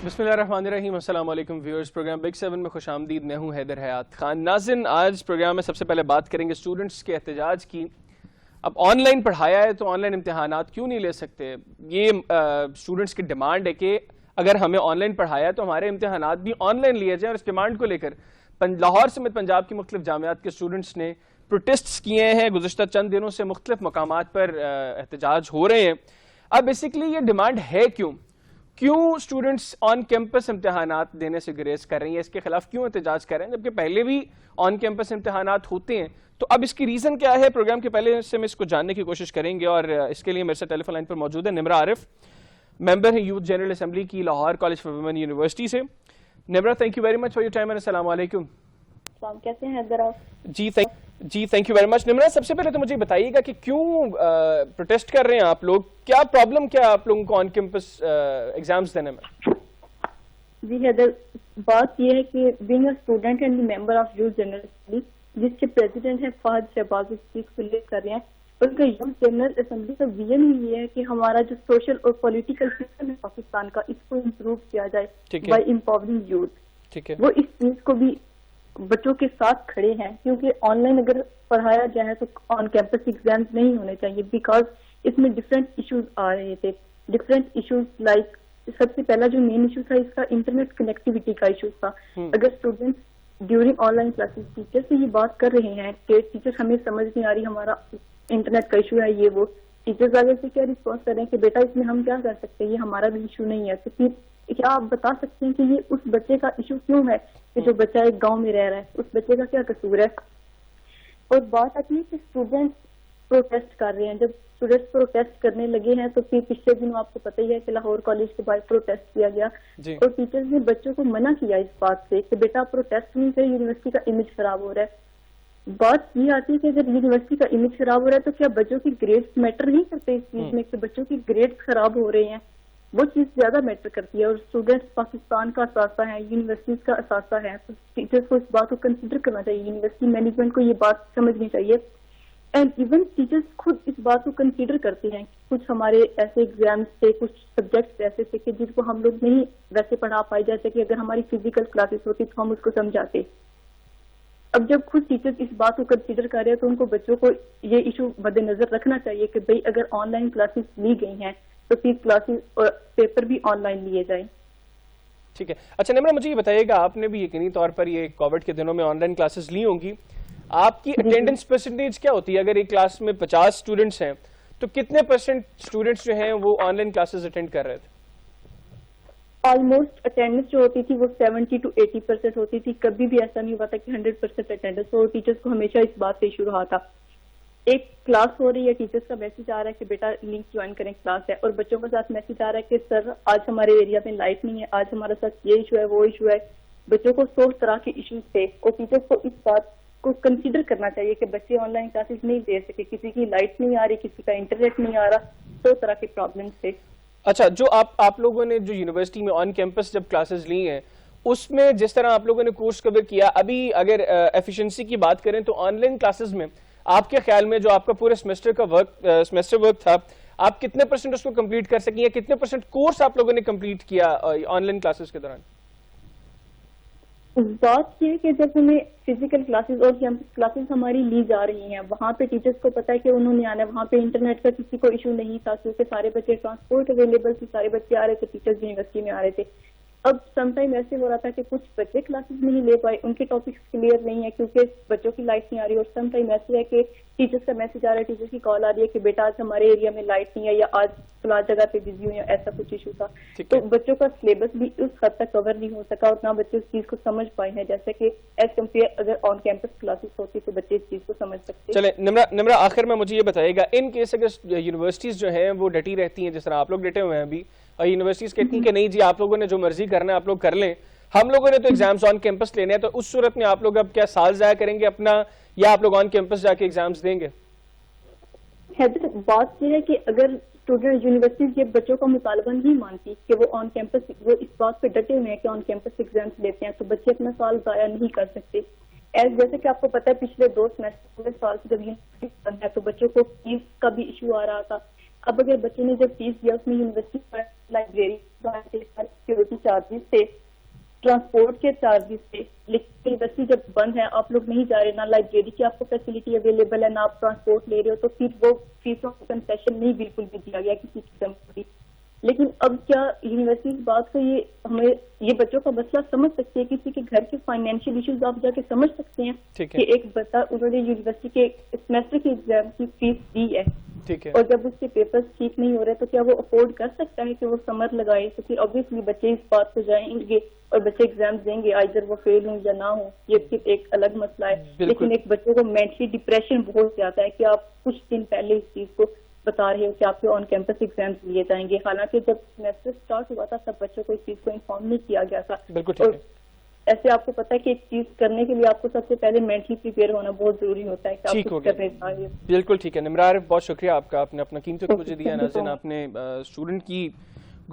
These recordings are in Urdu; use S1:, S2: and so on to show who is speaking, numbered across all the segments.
S1: بسم اللہ الرحمن الرحیم. السلام علیکم ویورز. پروگرام بگ 7 میں خوش آمدید. میں ہوں حیدر حیات خان. ناظرین, آج پروگرام میں سب سے پہلے بات کریں گے اسٹوڈنٹس کے احتجاج کی. اب آن لائن پڑھایا ہے تو آن لائن امتحانات کیوں نہیں لے سکتے؟ یہ اسٹوڈنٹس کی ڈیمانڈ ہے کہ اگر ہمیں آن لائن پڑھایا ہے تو ہمارے امتحانات بھی آن لائن لیے جائیں. اور اس ڈیمانڈ کو لے کر لاہور سمیت پنجاب کی مختلف جامعات کے اسٹوڈنٹس نے پروٹیسٹس کیے ہیں. گزشتہ چند دنوں سے مختلف مقامات پر احتجاج ہو رہے ہیں. اب بیسیکلی یہ ڈیمانڈ ہے کیوں اسٹوڈنٹس آن کیمپس امتحانات دینے سے گریز کر رہے ہیں, اس کے خلاف کیوں احتجاج کر رہے ہیں جبکہ پہلے بھی آن کیمپس امتحانات ہوتے ہیں؟ تو اب اس کی ریزن کیا ہے؟ پروگرام کے پہلے سے میں اس کو جاننے کی کوشش کریں گے, اور اس کے لیے میرے سے ٹیلی فون لائن پر موجود ہے نمرہ عارف, ممبر ہیں یوتھ جنرل اسمبلی کی Lahore college for women university سے. Nimra, thank you very much for your time. السلام علیکم.
S2: کیسے ہیں حیدر آپ؟
S1: جی thank you very much. Nimra, سب سے پہلے تو مجھے بتائیے گا کہ کیوں پروٹیسٹ کر رہے ہیں آپ لوگ؟ کیا پرابلم کیا آپ لوگوں کو آن کیمپس ایگزامز دینے میں؟
S2: جی حیدر, بات یہ ہے کہ being a student and member of youth general assembly, جس کے پریزیڈنٹ ہیں فہد شہباز, اس چیز کو لیڈ کر رہے ہیں. ان کا یوتھ جنرل اسمبلی کا ویژن ہی یہ ہے کہ ہمارا جو سوشل اور پولیٹیکل سسٹم ہے پاکستان کا, اس کو امپروو کیا جائے بائی امپاورنگ یوتھ. وہ اس چیز کو بھی بچوں کے ساتھ کھڑے ہیں, کیونکہ آن لائن اگر پڑھایا جائے تو آن کیمپس ایگزامز نہیں ہونے چاہیے, بیکاز اس میں ڈفرینٹ ایشوز آ رہے تھے. ڈفرینٹ ایشوز لائک, سب سے پہلا جو مین ایشو تھا اس کا انٹرنیٹ کنیکٹیوٹی کا ایشو تھا. اگر students during on line classes teacher سے یہ بات کر رہے ہیں کہ ٹیچر ہمیں سمجھ نہیں آ رہی, ہمارا انٹرنیٹ کا ایشو ہے, یہ وہ, ٹیچرز آگے سے کیا رسپانس کر رہے ہیں کہ بیٹا اس میں ہم کیا کر سکتے ہیں, یہ ہمارا بھی ایشو نہیں ہے. تو پھر کیا آپ بتا سکتے ہیں کہ یہ اس بچے کا ایشو کیوں ہے کہ جو بچہ ایک گاؤں میں رہ رہا ہے, اس بچے کا کیا قصور ہے؟ اور بات آتی ہے کہ اسٹوڈینٹس پروٹیسٹ کر رہے ہیں. جب اسٹوڈینٹس پروٹیسٹ کرنے لگے ہیں تو پھر پچھلے دنوں آپ کو پتہ ہی ہے کہ لاہور کالج کے باہر پروٹیسٹ کیا گیا, اور ٹیچرز نے بچوں کو منع کیا اس بات سے کہ بیٹا پروٹیسٹ نہیں کرے, یونیورسٹی کا امیج خراب ہو رہا ہے. بات یہ آتی ہے کہ اگر یونیورسٹی کا امیج خراب ہو رہا ہے تو کیا بچوں کی گریڈز میٹر نہیں کرتے اس چیز میں, کہ بچوں کی گریڈز خراب ہو رہے ہیں, وہ چیز زیادہ میٹر کرتی ہے. اور اسٹوڈینٹس پاکستان کا اثاثہ ہیں, یونیورسٹیز کا اثاثہ ہے, تو ٹیچرس کو اس بات کو کنسیڈر کرنا چاہیے, یونیورسٹی مینجمنٹ کو یہ بات سمجھنی چاہیے. اینڈ ایون ٹیچرس خود اس بات کو کنسیڈر کرتے ہیں. کچھ ہمارے ایسے ایگزامس تھے, کچھ سبجیکٹس ایسے تھے کہ جن کو ہم لوگ نہیں ویسے پڑھا پائے, جیسے کہ اگر ہماری فزیکل کلاسز ہوتی تو ہم اس کو سمجھاتے. اب جب خود ٹیچرز اس بات کو کنسیڈر کر رہے ہیں تو ان کو بچوں کو یہ ایشو مد نظر رکھنا چاہیے کہ بھئی اگر آن لائن کلاسز لی گئی ہیں تو پھر کلاسز اور پیپر بھی آن لائن لیے جائیں.
S1: ٹھیک ہے. اچھا نمرہ, مجھے یہ بتائیے گا, آپ نے بھی یقینی طور پر یہ کووڈ کے دنوں میں آن لائن کلاسز لی ہوں گی, آپ کی اٹینڈنس پرسنٹیج کیا ہوتی ہے؟ اگر ایک کلاس میں 50 اسٹوڈنٹس ہیں تو کتنے پرسنٹ اسٹوڈنٹس جو ہیں وہ آن لائن کلاسز اٹینڈ کر رہے تھے؟
S2: آلموسٹ اٹینڈنس جو ہوتی تھی وہ 70 to 80% ہوتی تھی. کبھی بھی ایسا نہیں ہوا تھا کہ 100% اٹینڈنس. اور ٹیچرس کو ہمیشہ اس بات سے ایشو رہا تھا, ایک کلاس ہو رہی ہے, ٹیچرس کا میسج آ رہا ہے کہ بیٹا لنک جوائن کریں, کلاس ہے, اور بچوں کے ساتھ میسج آ رہا ہے کہ سر آج ہمارے ایریا میں لائٹ نہیں ہے, آج ہمارے ساتھ یہ ایشو ہے, وہ ایشو ہے. بچوں کو 100 طرح کے ایشوز تھے, اور ٹیچرس کو اس بات کو کنسیڈر کرنا چاہیے کہ بچے آن لائن کلاسز نہیں دے سکے, کسی کی لائٹ نہیں آ رہی, کسی کا انٹرنیٹ نہیں آ رہا, 100 طرح کے پرابلمس تھے.
S1: اچھا, جو آپ لوگوں نے جو یونیورسٹی میں آن کیمپس جب کلاسز لی ہیں, اس میں جس طرح آپ لوگوں نے کورس کور کیا, ابھی اگر ایفیشنسی کی بات کریں تو آن لائن کلاسز میں آپ کے خیال میں جو آپ کا پورے سیمسٹر ورک تھا, آپ کتنے پرسنٹ اس کو کمپلیٹ کر سکیں, یا کتنے پرسنٹ کورس آپ لوگوں نے کمپلیٹ کیا آن لائن کلاسز کے دوران؟
S2: بات یہ ہے کہ جب ہمیں فزیکل کلاسز اور کیمپس کلاسز ہماری لی جا رہی ہیں, وہاں پہ ٹیچرس کو پتا ہے کہ انہوں نے آنا ہے, وہاں پہ انٹرنیٹ کا کسی کو ایشو نہیں تھا, کیونکہ سارے بچے ٹرانسپورٹ اویلیبل تھی, سارے بچے آ رہے تھے, ٹیچرز یونیورسٹی میں آ رہے تھے. اب سم ٹائم ایسے ہو رہا تھا کہ کچھ بچے کلاسز نہیں لے پائے, ان کے ٹاپکس کلیئر نہیں ہے کیونکہ بچوں کی لائٹ نہیں آ رہی, اور سم ٹائم ایسے ہے کہ ٹیچرس کا میسج آ رہا ہے, ٹیچرس کی کال آ رہی ہے کہ بیٹا آج ہمارے ایریا میں لائٹ نہیں ہے, یا آج فلاں جگہ پہ بزی ہوں, یا ایسا کچھ ایشو تھا. تو بچوں کا سلیبس بھی اس حد تک کور نہیں ہو سکا, اور نہ بچے اس چیز کو سمجھ پائے ہیں, جیسے کہ ایز کمپیئر اگر آن کیمپس کلاسز ہوتی تو بچے اس چیز کو سمجھ سکتے.
S1: چلے نمرہ, آخر میں مجھے یہ بتائیے گا, ان کیس اگر یونیورسٹیز جو ہیں وہ ڈٹی رہتی ہیں جس طرح آپ لوگ ڈٹے ہوئے ہیں ابھی, اور یونیورسٹیز کہتی ہیں کہ نہیں جی آپ لوگوں نے جو مرضی کرنا ہے آپ لوگ کر لیں, ہم لوگوں نے تو ایگزامز آن کیمپس لینے ہیں, تو اس صورت میں آپ لوگ اب کیا سال ضائع کریں گے اپنا, یا آپ لوگ آن کیمپس جا کے ایگزامز دیں گے؟
S2: حیدر, بات یہ ہے کہ اگر اسٹوڈنٹ یونیورسٹیز یہ بچوں کا مطالبہ نہیں مانتی کہ وہ آن کیمپس, وہ اس بات پہ ڈٹے ہوئے ہیں کہ آن کیمپس ایگزامس لیتے ہیں, تو بچے اپنا سال ضائع نہیں کر سکتے. جیسے کہ آپ کو پتا ہے پچھلے 2 سیمسٹر پورے سال سے جب یونیورسٹی بند ہے تو بچوں کو فیس کا بھی ایشو آ رہا تھا, اب اگر بچے نے جب فیس دیا اس میں یونیورسٹی لائبریری سیکورٹی چارجز تھے, ٹرانسپورٹ کے چارجز تھے, لیکن یونیورسٹی جب بند ہے, آپ لوگ نہیں جا رہے, نہ لائبریری کی آپ کو فیسلٹی اویلیبل ہے, نہ آپ ٹرانسپورٹ لے رہے ہو, تو پھر وہ فیسوں کا کنسیشن نہیں بالکل بھی دیا گیا کسی قسم کی. لیکن اب کیا یونیورسٹی اس بات کو ہمیں یہ بچوں کا مسئلہ سمجھ سکتی ہے, کسی کے گھر کے فائنینشیل ایشوز آپ جا کے سمجھ سکتے ہیں کہ ایک بچہ انہوں نے یونیورسٹی کے سیمیسٹر کے ایگزام کی فیس دی ہے, اور جب اس کے پیپرز ٹھیک نہیں ہو رہے تو کیا وہ افورڈ کر سکتا ہے کہ وہ سمر لگائے؟ تو پھر obviously بچے اس بات پہ جائیں گے اور بچے ایگزام دیں گے, آئدر وہ فیل ہوں یا نہ ہوں, یہ پھر ایک الگ مسئلہ ہے. لیکن ایک بچے کو مینٹلی ڈپریشن بہت زیادہ ہے کہ آپ کچھ دن پہلے اس چیز کو بتا رہے ہو کہ آپ کے آن کیمپس ایگزامز لیے جائیں گے, حالانکہ جب سیمیسٹر اسٹارٹ ہوا تھا سب بچوں کو اس چیز کو انفارم نہیں کیا گیا تھا. اور ایسے آپ کو پتا ہے کہ ایک چیز کرنے کے لیے آپ کو سب سے پہلے مینٹلی پریپیئر ہونا بہت ضروری ہوتا ہے کہ آپ کچھ کرنے چاہیے.
S1: بالکل ٹھیک ہے نمرہ عارف, بہت شکریہ آپ کا, آپ نے اپنا قیمتی وقت مجھے دیا. ناظرین, آپ نے اسٹوڈنٹ کی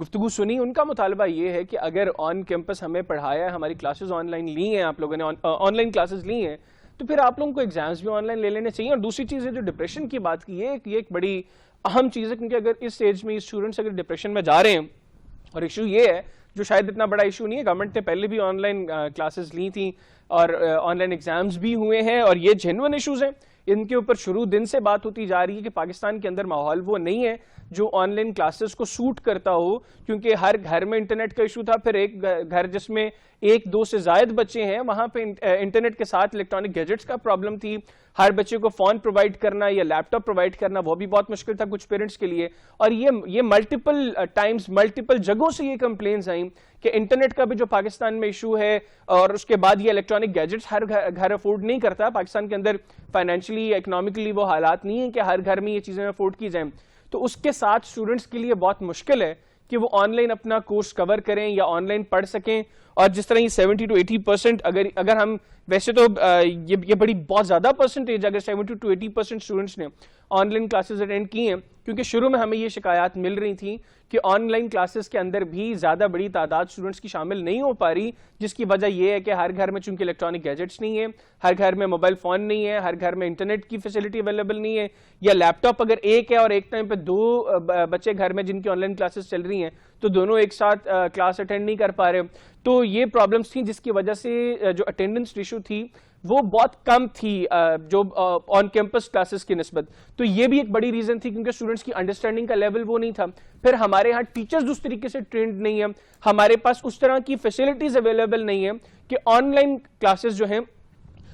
S1: گفتگو سنی. ان کا مطالبہ یہ ہے کہ اگر آن کیمپس ہمیں پڑھایا ہے, ہماری کلاسز آن لائن لی ہیں, آپ لوگوں نے آن لائن کلاسز لی ہیں, تو پھر آپ لوگوں کو ایگزامز بھی آن لائن لے لینے چاہیے. اور دوسری چیز ہے جو ڈپریشن کی بات کی ہے, یہ ایک بڑی اہم چیز ہے, کیونکہ اگر اس ایج میں اسٹوڈنٹس اگر ڈپریشن میں جا رہے ہیں, اور ایشو یہ ہے جو شاید اتنا بڑا ایشو نہیں ہے, گورنمنٹ نے پہلے بھی آن لائن کلاسز لی تھیں اور آن لائن ایگزامز بھی ہوئے ہیں, اور یہ جینوئن ایشوز ہیں, ان کے اوپر شروع دن سے بات ہوتی جا رہی ہے کہ پاکستان کے اندر ماحول وہ نہیں ہے جو آن لائن کلاسز کو سوٹ کرتا ہو, کیونکہ ہر گھر میں انٹرنیٹ کا ایشو تھا. پھر ایک گھر جس میں 1-2 سے زائد بچے ہیں, وہاں پہ انٹرنیٹ کے ساتھ الیکٹرانک گیجٹس کا پرابلم تھی. ہر بچے کو فون پرووائڈ کرنا یا لیپ ٹاپ پرووائڈ کرنا وہ بھی بہت مشکل تھا کچھ پیرنٹس کے لیے. اور یہ ملٹیپل ٹائمز ملٹیپل جگہوں سے یہ کمپلینز آئیں کہ انٹرنیٹ کا بھی جو پاکستان میں ایشو ہے, اور اس کے بعد یہ الیکٹرانک گیجٹس ہر گھر افورڈ نہیں کرتا. پاکستان کے اندر فائنینشلی اکنامکلی وہ حالات نہیں ہیں کہ ہر گھر میں یہ چیزیں افورڈ کی جائیں. تو اس کے ساتھ اسٹوڈنٹس کے لیے بہت مشکل ہے کہ وہ آن لائن اپنا کورس کور کریں یا آن لائن پڑھ سکیں. اور جس طرح یہ 70-80% اگر ہم ویسے تو یہ بڑی بہت زیادہ پرسنٹیج, اگر 70-80% اسٹوڈنٹس نے آن لائن کلاسز اٹینڈ کی ہیں, کیونکہ شروع میں ہمیں یہ شکایات مل رہی تھیں کہ آن لائن کلاسز کے اندر بھی زیادہ بڑی تعداد اسٹوڈنٹس کی شامل نہیں ہو پا رہی, جس کی وجہ یہ ہے کہ ہر گھر میں چونکہ الیکٹرانک گیجٹس نہیں ہے, ہر گھر میں موبائل فون نہیں ہے, ہر گھر میں انٹرنیٹ کی فیسلٹی اویلیبل نہیں ہے, یا لیپ ٹاپ اگر ایک ہے اور ایک ٹائم پہ 2 بچے گھر میں جن کی آن لائن کلاسز چل رہی ہیں تو دونوں ایک ساتھ کلاس اٹینڈ نہیں کر پا رہے. تو یہ پرابلمس تھیں جس کی وجہ سے جو اٹینڈنس ریشو تھی وہ بہت کم تھی جو آن کیمپس کلاسز کی نسبت. تو یہ بھی ایک بڑی ریزن تھی, کیونکہ اسٹوڈنٹس کی انڈرسٹینڈنگ کا لیول وہ نہیں تھا. پھر ہمارے ہاں ٹیچرز اس طریقے سے ٹرینڈ نہیں ہیں, ہمارے پاس اس طرح کی فیسلٹیز اویلیبل نہیں ہیں کہ آن لائن کلاسز جو ہیں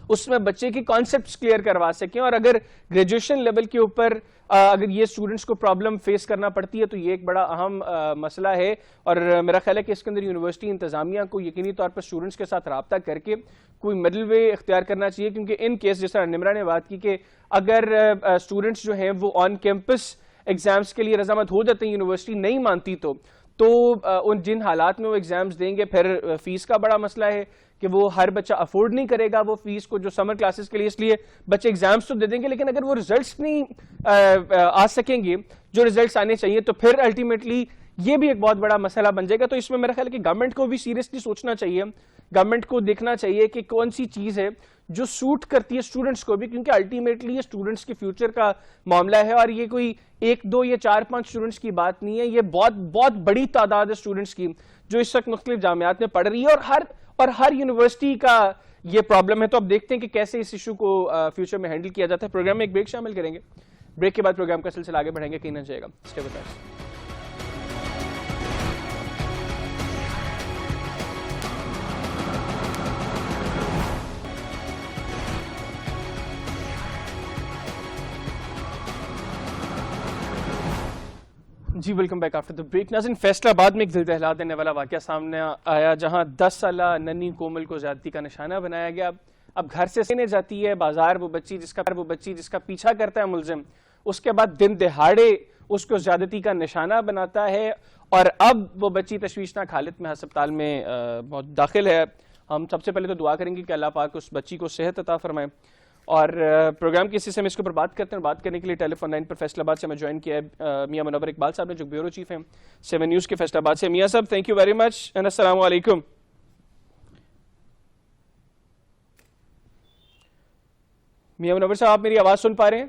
S1: اس میں بچے کے کانسیپٹس کلیئر کروا سکیں. اور اگر گریجویشن لیول کے اوپر اگر یہ اسٹوڈنٹس کو پرابلم فیس کرنا پڑتی ہے تو یہ ایک بڑا اہم مسئلہ ہے. اور میرا خیال ہے کہ اس کے اندر یونیورسٹی انتظامیہ کو یقینی طور پر اسٹوڈنٹس کے ساتھ رابطہ کر کے کوئی مڈل وے اختیار کرنا چاہیے, کیونکہ ان کیس جس طرح نمرہ نے بات کی کہ اگر اسٹوڈنٹس جو ہیں وہ آن کیمپس ایگزامس کے لیے رضامند ہو جاتے ہیں, یونیورسٹی نہیں مانتی تو ان جن حالات میں وہ ایگزامز دیں گے, پھر فیس کا بڑا مسئلہ ہے کہ وہ ہر بچہ افورڈ نہیں کرے گا وہ فیس کو جو سمر کلاسز کے لیے, اس لیے بچے ایگزامز تو دے دیں گے لیکن اگر وہ ریزلٹس نہیں آ سکیں گے جو ریزلٹس آنے چاہیے تو پھر الٹیمیٹلی یہ بھی ایک بہت بڑا مسئلہ بن جائے گا. تو اس میں میرا خیال ہے کہ گورنمنٹ کو بھی سیریسلی سوچنا چاہیے, گورنمنٹ کو دیکھنا چاہیے کہ کون سی چیز ہے جو سوٹ کرتی ہے اسٹوڈنٹس کو بھی, کیونکہ الٹیمیٹلی یہ اسٹوڈنٹس کے فیوچر کا معاملہ ہے. اور یہ کوئی 1-2 یا 4-5 اسٹوڈنٹس کی بات نہیں ہے, یہ بہت بڑی تعداد ہے اسٹوڈنٹس کی جو اس وقت مختلف جامعات میں پڑھ رہی ہے, اور ہر یونیورسٹی کا یہ پرابلم ہے. تو اب دیکھتے ہیں کہ کیسے اس ایشو کو فیوچر میں ہینڈل کیا جاتا ہے. پروگرام میں ایک بریک شامل کریں گے, بریک کے بعد پروگرام کا سلسلہ آگے بڑھیں گے, کہیں نہ جائے گا. Stay with us. جی welcome back after the break. ناظرین, فیصلہ آباد میں ایک دل دہلا دینے والا واقعہ سامنے آیا جہاں 10 سالہ ننھی کومل کو زیادتی کا نشانہ بنایا گیا. اب گھر سے سینے جاتی ہے بازار وہ بچی جس کا پیچھا کرتا ہے ملزم, اس کے بعد دن دہاڑے اس کو زیادتی کا نشانہ بناتا ہے, اور اب وہ بچی تشویشناک حالت میں ہسپتال میں داخل ہے. ہم سب سے پہلے تو دعا کریں گے کہ اللہ پاک اس بچی کو صحت عطا فرمائے. اور پروگرام کی حصے میں اس کے اوپر بات کرتے ہیں. بات کرنے کے لیے ٹیلی فون لائن پر فیصل آباد سے میں جوائن کیا ہے میاں منور اقبال صاحب نے, جو بیورو چیف ہیں 7 نیوز کے فیصل آباد سے. میاں صاحب thank you very much and السلام علیکم. میاں منور صاحب آپ میری آواز سن پا رہے ہیں؟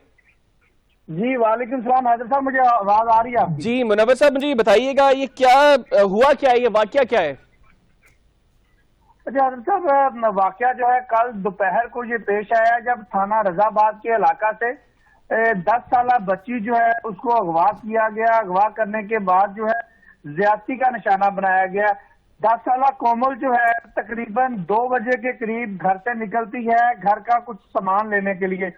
S3: جی وعلیکم السلام حیدر صاحب، مجھے آواز آ رہی ہے آپ کی؟
S1: جی منور صاحب مجھے یہ بتائیے گا یہ کیا ہوا، کیا ہے یہ واقعہ کیا ہے؟
S3: اچھا حیدر صاحب، واقعہ جو ہے کل دوپہر کو یہ پیش آیا جب تھانہ رضا آباد کے علاقہ سے 10 سالہ بچی جو ہے اس کو اغوا کیا گیا۔ اغوا کرنے کے بعد جو ہے زیادتی کا نشانہ بنایا گیا۔ 10 سالہ کومل جو ہے تقریباً 2 بجے کے قریب گھر سے نکلتی ہے گھر کا کچھ سامان لینے کے لیے۔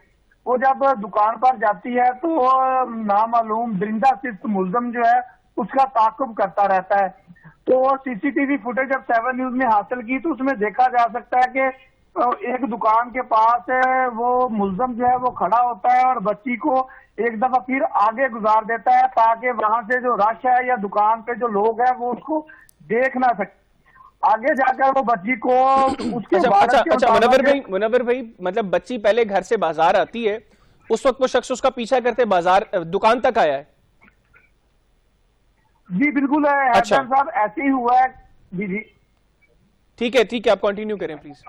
S3: وہ جب دکان پر جاتی ہے تو نامعلوم درندہ صفت ملزم جو ہے اس کا تعاقب کرتا رہتا ہے۔ تو سی سی ٹی وی فوٹیج جب 7 نیوز نے حاصل کی تو اس میں دیکھا جا سکتا ہے کہ ایک دکان کے پاس وہ ملزم جو ہے وہ کھڑا ہوتا ہے اور بچی کو ایک دفعہ پھر آگے گزار دیتا ہے تاکہ وہاں سے جو رش ہے یا دکان پہ جو لوگ ہیں وہ اس کو دیکھ نہ سکے۔ آگے جا کر وہ بچی کو اس کے
S1: اچھا منور بھائی مطلب بچی پہلے گھر سے بازار آتی ہے، اس وقت وہ شخص اس کا پیچھا کرتے بازار دکان تک آیا ہے؟
S3: جی بالکل حیدر صاحب ایسے ہی ہوا ہے۔ جی جی
S1: ٹھیک ہے آپ کنٹینیو کریں پلیز۔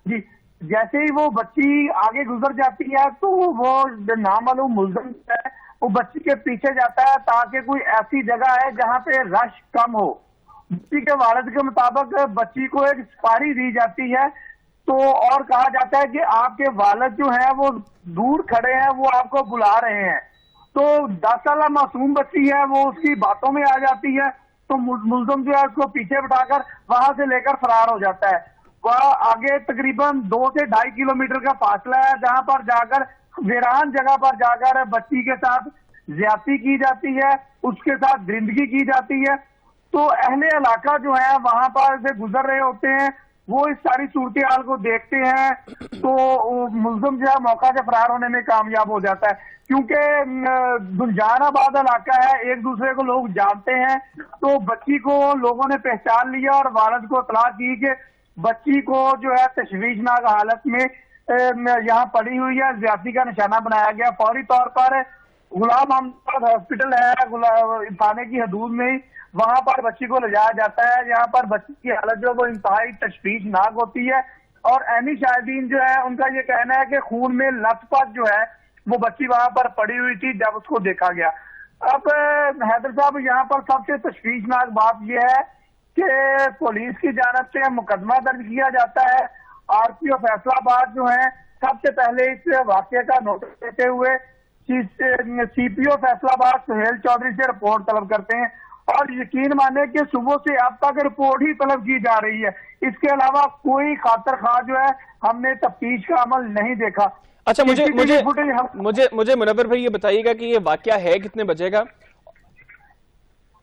S3: جی جیسے ہی وہ بچی آگے گزر جاتی ہے تو وہ نامعلوم ملزم ہے وہ بچی کے پیچھے جاتا ہے تاکہ کوئی ایسی جگہ ہے جہاں پہ رش کم ہو۔ بچی کے والد کے مطابق بچی کو ایک سپاری دی جاتی ہے تو اور کہا جاتا ہے کہ آپ کے والد جو ہیں وہ دور کھڑے ہیں، وہ آپ کو بلا رہے ہیں۔ تو 10 سالہ معصوم بچی ہے وہ اس کی باتوں میں آ جاتی ہے تو ملزم جو ہے اس کو پیچھے بٹھا کر وہاں سے لے کر فرار ہو جاتا ہے۔ وہاں آگے تقریباً 2 سے 2.5 کلومیٹر کا فاصلہ ہے جہاں پر جا کر ویران جگہ پر جا کر بچی کے ساتھ زیادتی کی جاتی ہے، اس کے ساتھ درندگی کی جاتی ہے۔ تو اہل علاقہ جو ہے وہاں پر سے گزر رہے ہوتے ہیں، وہ اس ساری صورتحال کو دیکھتے ہیں تو ملزم جو ہے موقع سے فرار ہونے میں کامیاب ہو جاتا ہے۔ کیونکہ گلجان آباد علاقہ ہے، ایک دوسرے کو لوگ جانتے ہیں، تو بچی کو لوگوں نے پہچان لیا اور والد کو اطلاع کی کہ بچی کو جو ہے تشویشناک حالت میں یہاں پڑی ہوئی ہے، زیادتی کا نشانہ بنایا گیا۔ فوری طور پر غلام محمد ہاسپٹل ہے تھانے کی حدود میں ہی، وہاں پر بچی کو لے جایا جاتا ہے۔ یہاں پر بچی کی حالت جو وہ انتہائی تشویشناک ہوتی ہے اور عینی شاہدین جو ہے ان کا یہ کہنا ہے کہ خون میں لت پت جو ہے وہ بچی وہاں پر پڑی ہوئی تھی جب اس کو دیکھا گیا۔ اب حیدر صاحب یہاں پر سب سے تشویشناک بات یہ ہے کہ پولیس کی جانب سے مقدمہ درج کیا جاتا ہے۔ آر پی او فیصلہ آباد جو ہے سب سے پہلے اس واقعے کا نوٹس دیتے ہوئے سی پی او فیصلہ آباد سہیل چودھری سے رپورٹ طلب کرتے ہیں اور یقین مانے کہ صبح سے اب تک رپورٹ ہی طلب کی جا رہی ہے۔ اس کے علاوہ کوئی خاطر خواہ جو ہے ہم نے تفتیش کا عمل نہیں دیکھا۔
S1: اچھا مجھے منور بھائی یہ بتائیے گا کہ یہ واقعہ ہے کتنے بجے کا؟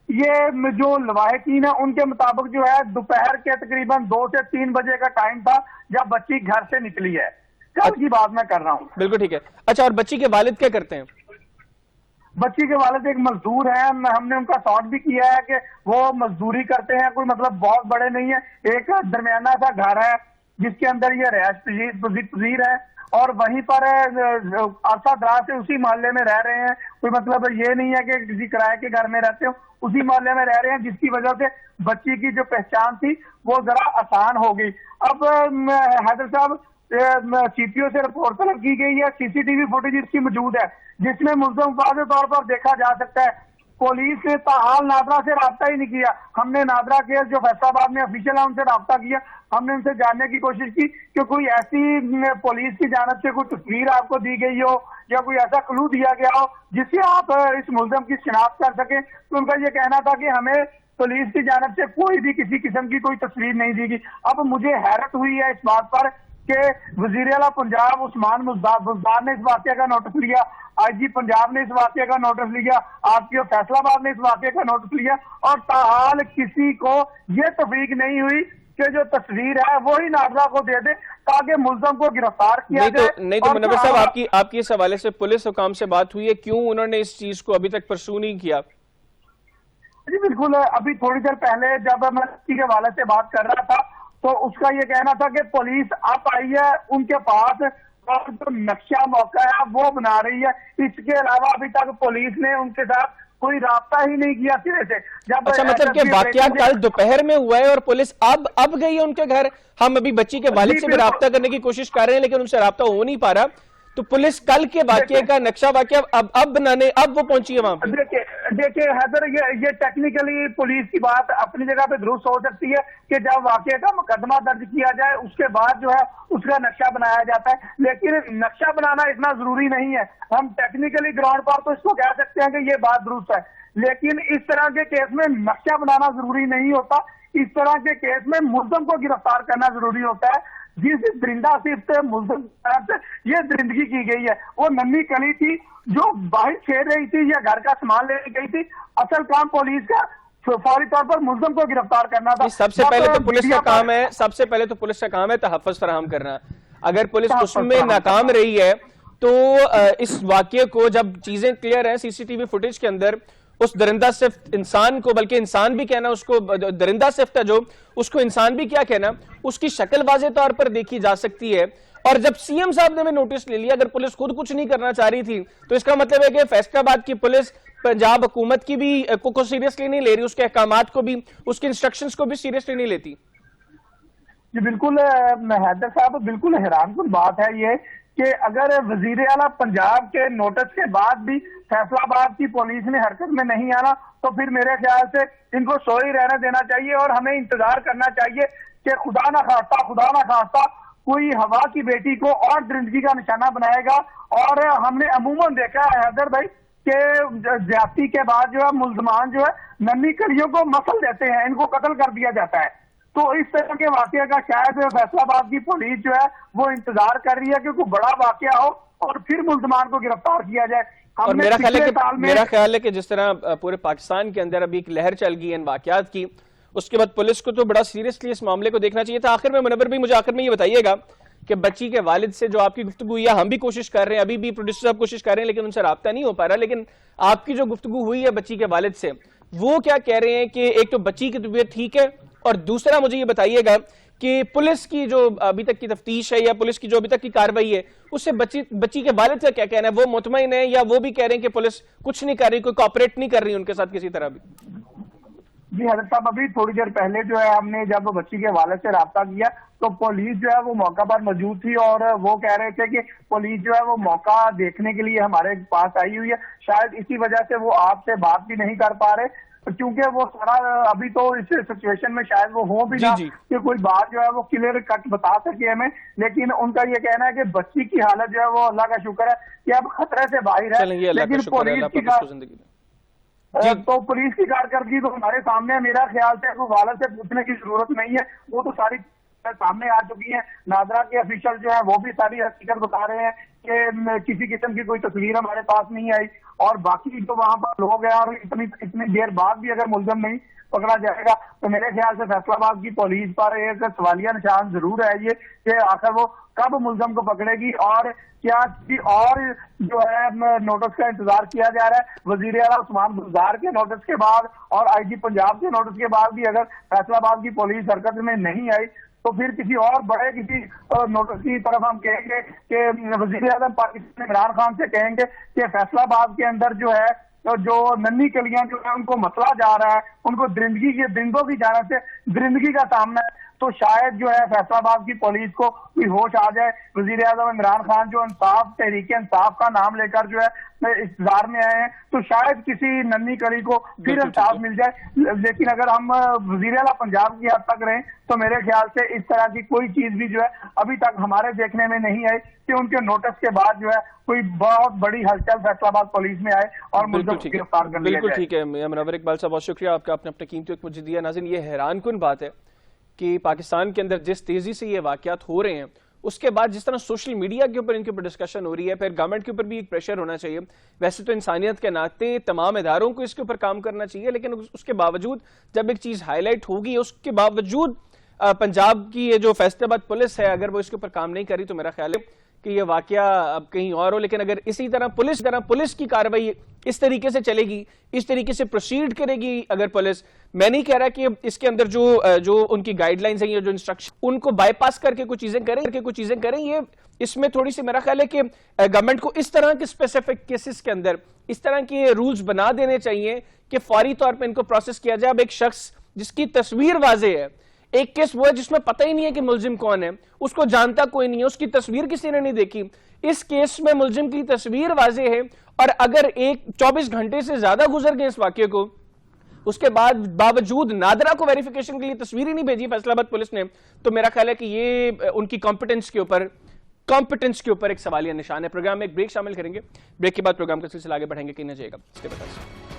S3: یہ جو لواحقین ہیں ان کے مطابق جو ہے دوپہر کے تقریباً 2 سے 3 بجے کا ٹائم تھا جب بچی گھر سے نکلی ہے۔ کل کی بات میں کر رہا ہوں۔
S1: بالکل ٹھیک ہے۔ اچھا اور بچی کے والد کیا کرتے ہیں؟
S3: بچی کے والد ایک مزدور ہیں، ہم نے ان کا سارٹ بھی کیا ہے کہ وہ مزدوری کرتے ہیں، کوئی مطلب بہت بڑے نہیں ہے، ایک درمیانہ سا گھر ہے جس کے اندر یہ رہائش پذیر ہے اور وہیں پر عرصہ دراز سے اسی محلے میں رہ رہے ہیں۔ کوئی مطلب یہ نہیں ہے کہ کسی کرائے کے گھر میں رہتے ہو، اسی محلے میں رہ رہے ہیں جس کی وجہ سے بچی کی جو پہچان تھی وہ ذرا آسان ہو گئی۔ اب حیدر صاحب سی پی او سے رپورٹ طلب کی گئی ہے، سی سی ٹی وی فوٹیج اس کی موجود ہے جس میں ملزم واضح طور پر دیکھا جا سکتا ہے۔ پولیس نے تاحال نادرا سے رابطہ ہی نہیں کیا۔ ہم نے نادرا کیس جو فیصلہ آباد میں افیشل ہے ان سے رابطہ کیا، ہم نے ان سے جاننے کی کوشش کی کہ کوئی ایسی پولیس کی جانب سے کوئی تصویر آپ کو دی گئی ہو یا کوئی ایسا کلو دیا گیا ہو جس سے آپ اس ملزم کی شناخت کر سکیں، تو ان کا یہ کہنا تھا کہ ہمیں پولیس کی جانب سے کوئی بھی کسی قسم کی کوئی تصویر نہیں دی گئی۔ اب مجھے حیرت ہوئی ہے اس بات پر کہ وزیر اعلیٰ پنجاب عثمان بزدار نے اس واقعے کا نوٹس لیا، آئی جی پنجاب نے اس واقعے کا نوٹس لیا، آپ کی فیصلہ آباد نے اس واقعے کا نوٹس لیا اور تاحال کسی کو یہ توفیق نہیں ہوئی کہ جو تصویر ہے وہی نادرا کو دے دے تاکہ ملزم کو گرفتار کیا جائے۔
S1: نہیں تو منور صاحب آپ کی اس حوالے سے پولیس حکام سے بات ہوئی ہے، کیوں انہوں نے اس چیز کو ابھی تک پرسو نہیں کیا؟
S3: جی بالکل، ابھی تھوڑی دیر پہلے جب میں اسی کے حوالے سے بات کر رہا تھا تو اس کا یہ کہنا تھا کہ پولیس اب آئی ہے ان کے پاس اور جو نقشہ موقع ہے وہ بنا رہی ہے۔ اس کے علاوہ ابھی تک پولیس نے ان کے ساتھ کوئی رابطہ ہی نہیں کیا سرے سے۔
S1: اچھا مطلب کہ واقعہ کل دوپہر میں ہوا ہے اور پولیس اب گئی ہے ان کے گھر؟ ہم ابھی بچی کے والد سے بھی رابطہ کرنے کی کوشش کر رہے ہیں لیکن ان سے رابطہ ہو نہیں پا رہا، تو پولیس کل کے واقعے کا نقشہ واقعہ اب بنانے اب وہ پہنچی ہے وہاں پہ.
S3: دیکھیے حیدر یہ ٹیکنیکلی پولیس کی بات اپنی جگہ پہ درست ہو سکتی ہے کہ جب واقعے کا مقدمہ درج کیا جائے اس کے بعد جو ہے اس کا نقشہ بنایا جاتا ہے, لیکن نقشہ بنانا اتنا ضروری نہیں ہے. ہم ٹیکنیکلی گراؤنڈ پر تو اس کو کہہ سکتے ہیں کہ یہ بات درست ہے, لیکن اس طرح کے کیس میں نقشہ بنانا ضروری نہیں ہوتا. اس طرح کے کیس میں ملزم کو گرفتار کرنا ضروری ہوتا ہے. جس درندہ صرف ملزم سے یہ درندگی کی گئی ہے وہ ننھی کلی تھی جو باہر کھیل رہی تھی یا گھر کا سامان لے گئی تھی. اصل کام پولیس کا فوری طور پر ملزم کو گرفتار کرنا تھا.
S1: سب سے پہلے تو پولیس کا کام ہے تحفظ فراہم کرنا. اگر پولیس اس میں ناکام رہی ہے تو اس واقعے کو جب چیزیں کلیئر ہیں سی سی ٹی وی فوٹیج کے اندر, اس درندہ صفت انسان کو, بلکہ انسان بھی کہنا اس کو درندہ صفت ہے جو, اس کو انسان بھی کیا کہنا, اس کی شکل واضح طور پر دیکھی جا سکتی ہے. اور جب سی ایم صاحب نے بھی نوٹس لے لیا, اگر پولیس خود کچھ نہیں کرنا چاہ رہی تھی تو اس کا مطلب ہے کہ فیصلہ آباد کی پولیس پنجاب حکومت کی بھی کو سیریسلی نہیں لے رہی, اس کے احکامات کو بھی, اس کے انسٹرکشنز کو بھی سیریسلی نہیں لیتی.
S3: جی بالکل حیدر صاحب, بالکل حیران کن بات ہے یہ کہ اگر وزیر اعلیٰ پنجاب کے نوٹس کے بعد بھی فیصلہ آباد کی پولیس نے حرکت میں نہیں آنا تو پھر میرے خیال سے ان کو سو ہی رہنے دینا چاہیے اور ہمیں انتظار کرنا چاہیے کہ خدا نہ خواستہ کوئی ہوا کی بیٹی کو اور درندگی کا نشانہ بنائے گا. اور ہم نے عموماً دیکھا ہے حیدر بھائی کہ زیادتی کے بعد جو ہے ملزمان جو ہے ننھی کلیوں کو مسل دیتے ہیں, ان کو قتل کر دیا جاتا ہے. تو اس طرح کے واقعے کا شاید فیصلہ آباد کی پولیس جو ہے وہ انتظار کر رہی ہے کہ کوئی بڑا واقعہ ہو اور پھر ملزمان کو گرفتار کیا جائے.
S1: اور میرا خیال ہے کہ جس طرح پورے پاکستان کے اندر ابھی ایک لہر چل گئی ہے ان واقعات کی, اس کے بعد پولیس کو تو بڑا سیریسلی اس معاملے کو دیکھنا چاہیے تھا. آخر میں منور بھی مجھے آخر میں یہ بتائیے گا کہ بچی کے والد سے جو آپ کی گفتگو ہوئی ہے, ہم بھی کوشش کر رہے ہیں, ابھی بھی پروڈیوسر صاحب کوشش کر رہے ہیں لیکن ان سے رابطہ نہیں ہو پا رہا, لیکن آپ کی جو گفتگو ہوئی ہے بچی کے والد سے, وہ کیا کہہ رہے ہیں کہ ایک تو بچی کی طبیعت ٹھیک ہے, اور دوسرا مجھے یہ بتائیے گا کہ پولیس کی جو ابھی تک کی تفتیش ہے یا پولیس کی جو ابھی تک کی کارروائی ہے اس سے بچی کے والد کا کیا کہنا ہے, وہ مطمئن ہے یا وہ بھی کہہ رہے ہیں کہ پولیس کچھ نہیں کر رہی, کوئی کوآپریٹ نہیں کر رہی ان کے ساتھ کسی طرح بھی؟
S3: جی حضرت صاحب, ابھی تھوڑی دیر پہلے جو ہے ہم نے جب بچی کے والد سے رابطہ کیا تو پولیس جو ہے وہ موقع پر موجود تھی اور وہ کہہ رہے تھے کہ پولیس جو ہے وہ موقع دیکھنے کے لیے ہمارے پاس آئی ہوئی ہے. شاید اسی وجہ سے وہ آپ سے بات بھی نہیں کر پا رہے کیونکہ وہ سارا ابھی تو اس سچویشن میں شاید وہ ہو بھی نہ کہ کوئی بات جو ہے وہ کلیئر کٹ بتا سکے ہمیں. لیکن ان کا یہ کہنا ہے کہ بچی کی حالت جو ہے وہ اللہ کا شکر ہے کہ اب خطرے سے باہر ہے, لیکن پولیس کی کارکردگی تو ہمارے سامنے ہے. میرا خیال سے والد سے پوچھنے کی ضرورت نہیں ہے, وہ تو ساری سامنے آ چکی ہیں. ناظرہ کے افیشل جو ہیں وہ بھی ساری حقیقت بتا رہے ہیں کہ کسی قسم کی کوئی تصویر ہمارے پاس نہیں آئی, اور باقی جو وہاں پر لوگ ہیں اور اتنی دیر بعد بھی اگر ملزم نہیں پکڑا جائے گا تو میرے خیال سے فیصلہ آباد کی پولیس پر ایک سوالیہ نشان ضرور ہے یہ کہ آخر وہ کب ملزم کو پکڑے گی, اور کیا اور جو ہے نوٹس کا انتظار کیا جا رہا ہے. وزیر اعلیٰ عثمان گلزار کے نوٹس کے بعد اور آئی جی پنجاب کے نوٹس کے بعد بھی اگر فیصلہ آباد کی پولیس حرکت میں نہیں آئی تو پھر کسی اور بڑے کسی نوٹس کی طرف ہم کہیں گے کہ وزیر اعظم پاکستان عمران خان سے کہیں گے کہ فیصلہ آباد کے اندر جو ہے جو ننھی کلیاں جو ہے ان کو مسئلہ جا رہا ہے, ان کو درندوں کی جانب سے درندگی کا سامنا ہے, تو شاید جو ہے فیصلہ آباد کی پولیس کو کوئی ہوش آ جائے. وزیر اعظم عمران خان جو انصاف تحریک انصاف کا نام لے کر جو ہے اقتدار میں آئے ہیں تو شاید کسی ننھی کلی کو پھر انصاف مل جائے. لیکن اگر ہم وزیر اعلیٰ پنجاب کی حد تک رہیں تو میرے خیال سے اس طرح کی کوئی چیز بھی جو ہے ابھی تک ہمارے دیکھنے میں نہیں آئی کہ ان کے نوٹس کے بعد جو ہے کوئی بہت بڑی ہلچل فیصلہ آباد پولیس میں آئے اور ملزم کو گرفتار کر لیا جائے.
S1: بالکل ٹھیک ہے منور اقبال صاحب, بہت شکریہ آپ کا, آپ نے اپنا قیمتی وقت مجھے دیا. ناظرین, یہ حیران کن بات ہے کہ پاکستان کے اندر جس تیزی سے یہ واقعات ہو رہے ہیں اس کے بعد جس طرح سوشل میڈیا کے اوپر ان کے اوپر ڈسکشن ہو رہی ہے, پھر گورنمنٹ کے اوپر بھی ایک پریشر ہونا چاہیے. ویسے تو انسانیت کے ناطے تمام اداروں کو اس کے اوپر کام کرنا چاہیے, لیکن اس کے باوجود جب ایک چیز ہائی لائٹ ہوگی اس کے باوجود پنجاب کی یہ جو فیصلہ آباد پولیس ہے اگر وہ اس کے اوپر کام نہیں کری تو میرا خیال ہے کہ یہ واقعہ اب کہیں اور ہو. لیکن اگر اسی طرح پولیس کی کارروائی اس طریقے سے چلے گی, اس طریقے سے پروسیڈ کرے گی اگر پولیس, میں نہیں کہہ رہا کہ اس کے اندر جو ان کی گائیڈ لائنز ہیں یا جو انسٹرکشن ان کو بائی پاس کر کے کچھ چیزیں کریں, یہ اس میں تھوڑی سی میرا خیال ہے کہ گورنمنٹ کو اس طرح کے اسپیسیفک کیسز کے اندر اس طرح کے رولز بنا دینے چاہیے کہ فوری طور پہ ان کو پروسیس کیا جائے. اب ایک شخص جس کی تصویر واضح ہے, ایک کیس وہ ہے جس میں پتہ ہی نہیں ہے کہ ملزم کون ہے, اس کو جانتا کوئی نہیں ہے, اس کی تصویر کسی نے نہیں دیکھی. اس کیس میں ملزم کی تصویر واضح ہے, اور اگر 24 گھنٹے سے زیادہ گزر گئے اس واقعے کو, اس کے بعد باوجود نادرہ کو ویریفیکیشن کے لیے تصویر ہی نہیں بھیجی فیصل آباد پولیس نے, تو میرا خیال ہے کہ یہ ان کی کمپٹنس کے اوپر ایک سوالیہ نشان ہے. پروگرام میں ایک بریک شامل کریں گے, بریک کے بعد پروگرام کا سلسلہ آگے بڑھیں گے, کہیں نہ جائے گا. اس کے بعد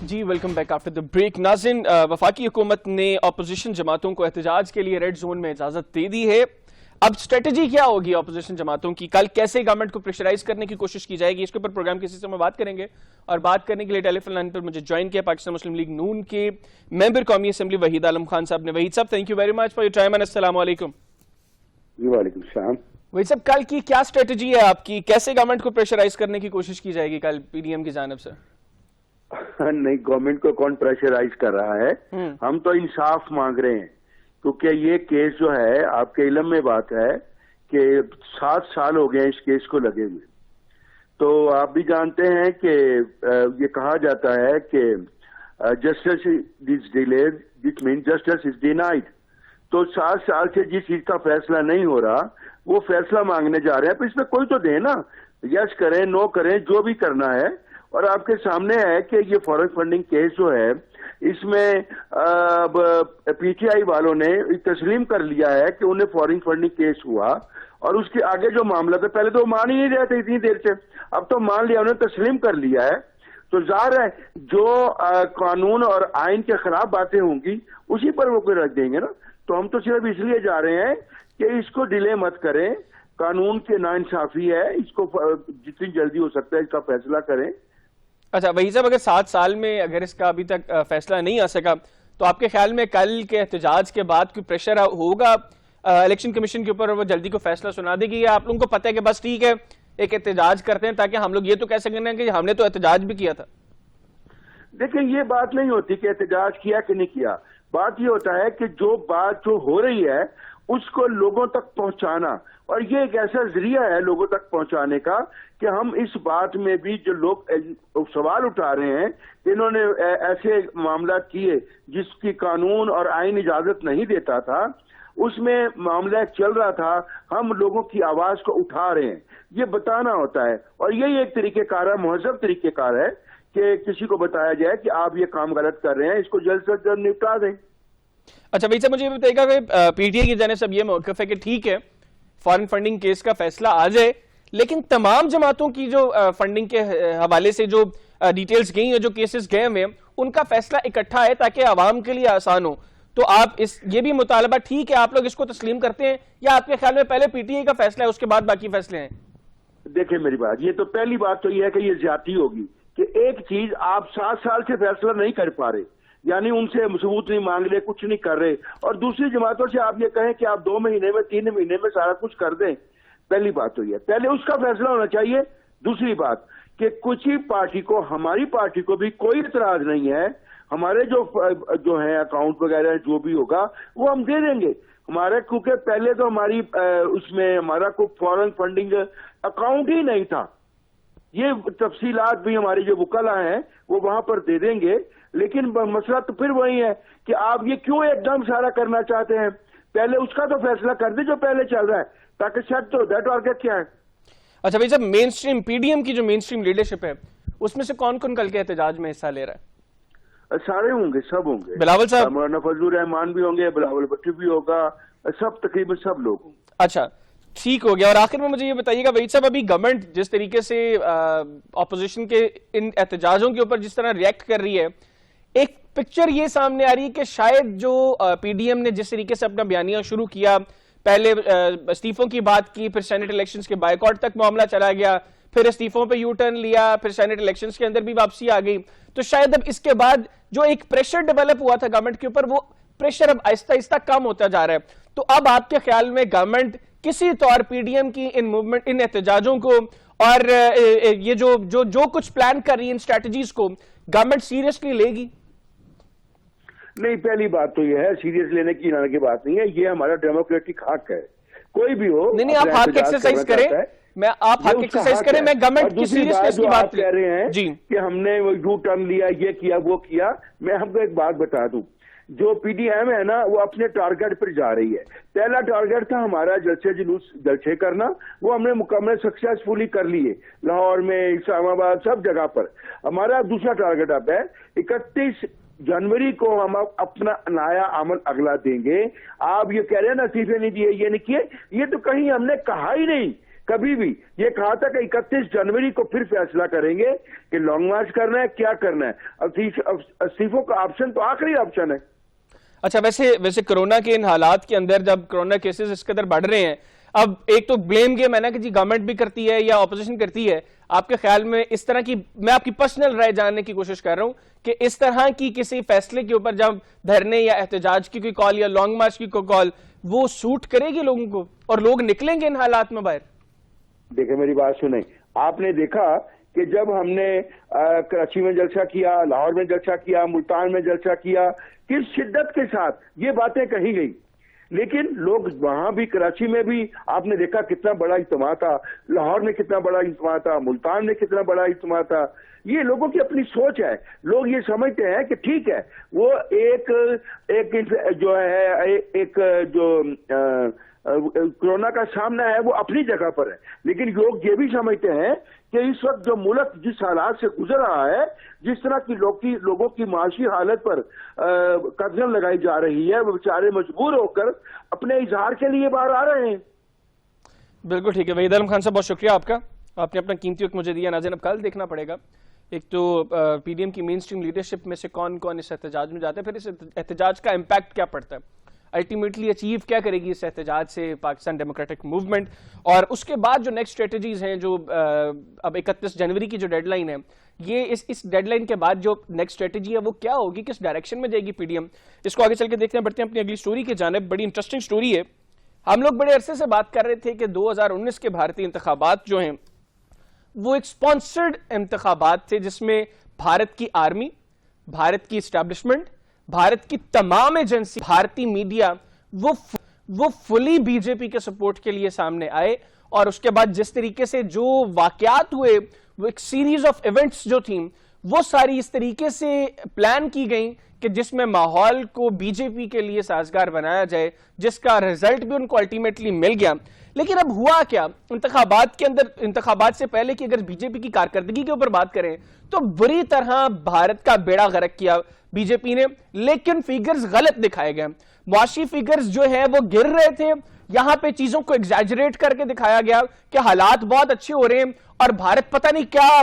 S1: جی welcome back after the break. ناظرین, وفاقی حکومت نے اپوزیشن جماعتوں کو احتجاج کے لیے ریڈ زون میں اجازت دے دی ہے. اب اسٹریٹجی کیا ہوگی اپوزیشن جماعتوں کی, کل کیسے گورنمنٹ کو پریشرائز کرنے کی کوشش کی جائے گی, اس کے اوپر پروگرام کے حصے میں بات کریں گے. اور بات کرنے کے لیے ٹیلی فون لائن پر مجھے جوائن کیا پاکستان مسلم لیگ نون کے ممبر قومی اسمبلی وحید عالم خان صاحب نے. وحید صاحب, thank you very much for your time and السلام علیکم.
S4: جی وعلیکم السلام.
S1: وحید صاحب, کل کی کیا اسٹریٹجی ہے آپ کی, کیسے گورنمنٹ کو پریشرائز کرنے کی کوشش کی جائے گی کل پی ڈی ایم کی جانب سے؟
S4: نہیں, گورنمنٹ کو کون پریشرائز کر رہا ہے, ہم تو انصاف مانگ رہے ہیں. کیونکہ یہ کیس جو ہے, آپ کے علم میں بات ہے کہ 7 سال ہو گئے اس کیس کو لگے ہوئے. تو آپ بھی جانتے ہیں کہ یہ کہا جاتا ہے کہ justice is delayed which means justice is denied. تو 7 سال سے جس چیز کا فیصلہ نہیں ہو رہا وہ فیصلہ مانگنے جا رہے ہیں. تو اس میں کوئی تو دے نا, یس کریں نو کریں جو بھی کرنا ہے. اور آپ کے سامنے ہے کہ یہ فورن فنڈنگ کیس جو ہے, اس میں پی ٹی آئی والوں نے تسلیم کر لیا ہے کہ انہیں فورن فنڈنگ کیس ہوا, اور اس کے آگے جو معاملہ تھا, پہلے تو مان ہی نہیں رہے تھے اتنی دیر سے, اب تو مان لیا, انہیں تسلیم کر لیا ہے. تو ظاہر ہے جو قانون اور آئین کے خلاف باتیں ہوں گی اسی پر وہ کوئی رکھ دیں گے نا. تو ہم تو صرف اس لیے جا رہے ہیں کہ اس کو ڈیلے مت کریں, قانون کی ناانصافی ہے, اس کو جتنی جلدی ہو سکتا ہے اس کا فیصلہ کریں.
S1: اچھا وحید صاحب, اگر 7 سال میں اگر اس کا ابھی تک فیصلہ نہیں آ سکا, تو آپ کے خیال میں کل کے احتجاج کے بعد کوئی پریشر ہوگا الیکشن کمیشن کے اوپر, وہ جلدی کو فیصلہ سنا دے گی, یا آپ لوگوں کو پتہ ہے کہ بس ٹھیک ہے ایک احتجاج کرتے ہیں تاکہ ہم لوگ یہ تو کہہ سکیں کہ ہم نے تو احتجاج بھی کیا تھا؟
S4: دیکھیں, یہ بات نہیں ہوتی کہ احتجاج کیا کہ نہیں کیا. بات یہ ہوتا ہے کہ جو بات جو ہو رہی ہے اس کو لوگوں تک پہنچانا, اور یہ ایک ایسا ذریعہ ہے لوگوں تک پہنچانے کا کہ ہم اس بات میں بھی جو لوگ سوال اٹھا رہے ہیں کہ انہوں نے ایسے معاملات کیے جس کی قانون اور آئین اجازت نہیں دیتا تھا, اس میں معاملہ چل رہا تھا, ہم لوگوں کی آواز کو اٹھا رہے ہیں, یہ بتانا ہوتا ہے. اور یہی ایک طریقہ کار ہے, مہذب طریقہ کار ہے کہ کسی کو بتایا جائے کہ آپ یہ کام غلط کر رہے ہیں, اس کو جلد سے جلد نپٹا دیں.
S1: اچھا بھائی صاحب, مجھے یہ بتائیے گا کہ پی ٹی آئی کی جانب سے یہ موقف ہے کہ ٹھیک ہے فارن فنڈنگ کیس کا فیصلہ آ جائے, لیکن تمام جماعتوں کی جو فنڈنگ کے حوالے سے جو ڈیٹیلز گئی ہیں, جو کیسز گئے ہوئے ہیں, ان کا فیصلہ اکٹھا ہے تاکہ عوام کے لیے آسان ہو. تو آپ یہ بھی مطالبہ, ٹھیک ہے آپ لوگ اس کو تسلیم کرتے ہیں, یا آپ کے خیال میں پہلے پی ٹی آئی کا فیصلہ ہے اس کے بعد باقی فیصلے ہیں؟
S4: دیکھیں میری بات, یہ تو پہلی بات تو یہ ہے کہ یہ زیادتی ہوگی کہ ایک چیز آپ 7 سال سے فیصلہ نہیں کر پا رہے, یعنی ان سے ثبوت نہیں مانگ رہے, کچھ نہیں کر رہے, اور دوسری جماعتوں سے آپ یہ کہیں کہ آپ 2 مہینے میں 3 مہینے میں سارا کچھ کر دیں. پہلی بات تو یہ, پہلے اس کا فیصلہ ہونا چاہیے. دوسری بات کہ کچھ ہی پارٹی کو, ہماری پارٹی کو بھی کوئی اعتراض نہیں ہے, ہمارے جو ہیں اکاؤنٹ وغیرہ جو بھی ہوگا وہ ہم دے دیں گے ہمارے, کیونکہ پہلے تو ہماری اس میں ہمارا کوئی فورن فنڈنگ اکاؤنٹ ہی نہیں تھا. یہ تفصیلات بھی ہمارے جو وکلا ہیں وہ وہاں پر دے دیں گے. لیکن مسئلہ تو پھر وہی ہے کہ آپ یہ کیوں ایک دم سارا کرنا چاہتے ہیں, پہلے اس کا تو فیصلہ کر دیں جو پہلے چل رہا ہے, تاکہ سیٹ تو دیٹ ٹارگیٹ کیا ہے.
S1: اچھا بھائی صاحب, مین اسٹریم پی ڈی ایم کی جو مین اسٹریم لیڈرشپ ہے اس میں سے کون کون کل کے احتجاج میں حصہ لے رہا ہے؟
S4: سارے ہوں گے, سب ہوں گے.
S1: بلاول صاحب,
S4: مولانا فضل الرحمان بھی ہوں گے, بلاول بٹی بھی ہوگا, سب تقریباً سب لوگ ہوں گے.
S1: اچھا ٹھیک ہو گیا. اور آخر میں مجھے یہ بتائیے گا وحید صاحب, ابھی گورنمنٹ جس طریقے سے اپوزیشن کے ان احتجاجوں کے اوپر جس طرح ریئیکٹ کر رہی ہے, ایک پکچر یہ سامنے آ رہی ہے کہ شاید جو پی ڈی ایم نے جس طریقے سے اپنا بیانیہ شروع کیا, پہلے استعفوں کی بات کی, پھر سینٹ الیکشنز کے بائیکاٹ تک معاملہ چلا گیا, پھر استعفوں پہ یو ٹرن لیا, پھر سینٹ الیکشنز کے اندر بھی واپسی آ گئی, تو شاید اب اس کے بعد جو ایک پریشر ڈیولپ ہوا تھا گورنمنٹ کے اوپر, وہ پریشر اب آہستہ آہستہ کم ہوتا جا رہا ہے. تو اب آپ کے خیال میں گورنمنٹ کسی طور پی ڈی ایم کی ان موومنٹ, ان احتجاجوں کو اور یہ جو کچھ پلان کر رہی ہے ان اسٹریٹجیز کو گورنمنٹ سیریسلی لے گی؟
S4: نہیں، پہلی بات تو یہ ہے سیریس لینے کی کی بات نہیں ہے، یہ ہمارا ڈیموکریٹک حق ہے، کوئی بھی ہو
S1: نہیں آپ حق ایکسرسائز کریں، آپ حق ایکسرسائز کریں، میں گورنمنٹ کی سیریسنس کی بات
S4: کہہ رہے ہیں
S1: جی
S4: کہ ہم نے یو ٹرن لیا، یہ کیا وہ کیا. میں ہم کو ایک بات بتا دوں، جو پی ڈی ایم ہے نا وہ اپنے ٹارگٹ پر جا رہی ہے. پہلا ٹارگٹ تھا ہمارا جلسے جلوس جلسے کرنا، وہ ہم نے مکمل سکسیسفلی کر لیے لاہور میں، اسلام آباد، سب جگہ پر. ہمارا دوسرا ٹارگٹ اب ہے 31 جنوری کو ہم اپنا نیا عمل اگلا دیں گے. آپ یہ کہہ رہے ہیں نا استعفے نہیں دیے، یہ نہیں کیے، یہ تو کہیں ہم نے کہا ہی نہیں کبھی بھی. یہ کہا تھا کہ 31 جنوری کو پھر فیصلہ کریں گے کہ لانگ مارچ کرنا ہے، کیا کرنا ہے. استعفوں کا آپشن تو آخری آپشن ہے.
S1: اچھا، ویسے کرونا کے ان حالات کے اندر جب کرونا کیسز اس قدر بڑھ رہے ہیں، اب ایک تو بلیم گیم ہے نا کہ جی گورنمنٹ بھی کرتی ہے یا اپوزیشن کرتی ہے، آپ کے خیال میں اس طرح کی، میں آپ کی پرسنل رائے جاننے کی کوشش کر رہا ہوں کہ اس طرح کی کسی فیصلے کے اوپر جب دھرنے یا احتجاج کی کوئی کال یا لانگ مارچ کی کوئی کال وہ سوٹ کرے گی لوگوں کو اور لوگ نکلیں گے ان حالات میں باہر؟
S4: دیکھیں میری بات سنیں، آپ نے دیکھا کہ جب ہم نے کراچی میں جلسہ کیا، لاہور میں جلسہ کیا، ملتان میں جلسہ کیا، کس شدت کے ساتھ یہ باتیں کہی گئی، لیکن لوگ وہاں بھی کراچی میں بھی آپ نے دیکھا کتنا بڑا اجتماع تھا، لاہور میں کتنا بڑا اجتماع تھا، ملتان میں کتنا بڑا اجتماع تھا. یہ لوگوں کی اپنی سوچ ہے. لوگ یہ سمجھتے ہیں کہ ٹھیک ہے وہ ایک جو ہے ایک جو کرونا کا سامنا ہے وہ اپنی جگہ پر ہے، لیکن لوگ یہ بھی سمجھتے ہیں کہ اس وقت جو ملک جس حالات سے گزر رہا ہے، جس طرح کی لوگوں کی معاشی حالت پر قدغن لگائی جا رہی ہے، وہ بیچارے مجبور ہو کر اپنے اظہار کے لیے باہر آ رہے ہیں.
S1: بالکل ٹھیک ہے. وحید عالم خان صاحب بہت شکریہ آپ کا، آپ نے اپنا قیمتی وقت مجھے دیا. ناظرین اب کل دیکھنا پڑے گا ایک تو پی ڈی ایم کی مین اسٹریم لیڈرشپ میں سے کون کون اس احتجاج میں جاتے ہیں، پھر اس احتجاج کا امپیکٹ کیا پڑتا ہے، الٹیمیٹلی اچیو کیا کرے گی اس احتجاج سے پاکستان ڈیموکریٹک موومنٹ. اور اس کے بعد جو نیکسٹ اسٹریٹجیز ہیں، جو اب 31 جنوری کی جو ڈیڈ لائن ہے، یہ اس ڈیڈ لائن کے بعد جو نیکسٹ اسٹریٹجی ہے وہ کیا ہوگی، کس ڈائریکشن میں جائے گی پی ڈی ایم، اس کو آگے چل کے دیکھتے ہیں. بڑھتے ہیں اپنی اگلی سٹوری کی جانب. بڑی انٹرسٹنگ سٹوری ہے. ہم لوگ بڑے عرصے سے بات کر رہے تھے کہ 2019 کے بھارتی انتخابات جو ہیں وہ ایک سپانسرڈ انتخابات تھے، جس میں بھارت کی آرمی، بھارت کی اسٹیبلشمنٹ، بھارت کی تمام ایجنسی، بھارتی میڈیا وہ فلی بی جے پی کے سپورٹ کے لیے سامنے آئے. اور اس کے بعد جس طریقے سے جو واقعات ہوئے، وہ ایک سیریز آف ایونٹس جو تھیں وہ ساری اس طریقے سے پلان کی گئیں کہ جس میں ماحول کو بی جے پی کے لیے سازگار بنایا جائے، جس کا رزلٹ بھی ان کو الٹیمیٹلی مل گیا. لیکن اب ہوا کیا انتخابات کے اندر، انتخابات سے پہلے کی اگر بی جے پی کی کارکردگی کے اوپر بات کریں تو بری طرح بھارت کا بیڑا غرق کیا بی جے پی نے. لیکن فیگرز غلط دکھائے گئے، معاشی فیگرز جو ہے وہ گر رہے تھے. یہاں پہ چیزوں کو ایگزیجریٹ کر کے دکھایا گیا کہ حالات بہت اچھے ہو رہے ہیں اور بھارت پتہ نہیں کیا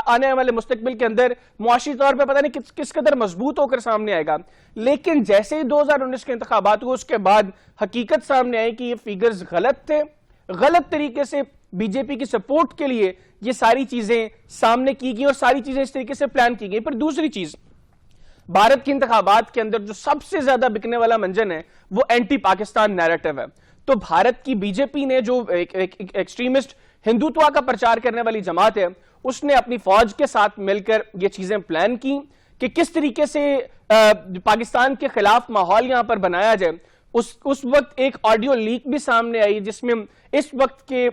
S1: آنے والے مستقبل کے اندر معاشی طور پہ پتہ نہیں کس قدر مضبوط ہو کر سامنے آئے گا. لیکن جیسے ہی 2019 کے انتخابات ہوئے اس کے بعد حقیقت سامنے آئی کہ یہ فیگرز غلط تھے. غلط طریقے سے بی جے پی کی سپورٹ کے لیے یہ ساری چیزیں سامنے کی گئی اور ساری چیزیں اس طریقے سے پلان کی گئی. پھر دوسری چیز، بھارت کے انتخابات کے اندر جو سب سے زیادہ بکنے والا منجن ہے وہ اینٹی پاکستان نیریٹو ہے. تو بھارت کی بی جے پی نے جو ایکسٹریمسٹ ہندوتوا کا پرچار کرنے والی جماعت ہے، اس نے اپنی فوج کے ساتھ مل کر یہ چیزیں پلان کی کہ کس طریقے سے پاکستان کے خلاف ماحول یہاں پر بنایا جائے. اس وقت ایک آڈیو لیک بھی سامنے آئی جس میں اس وقت کے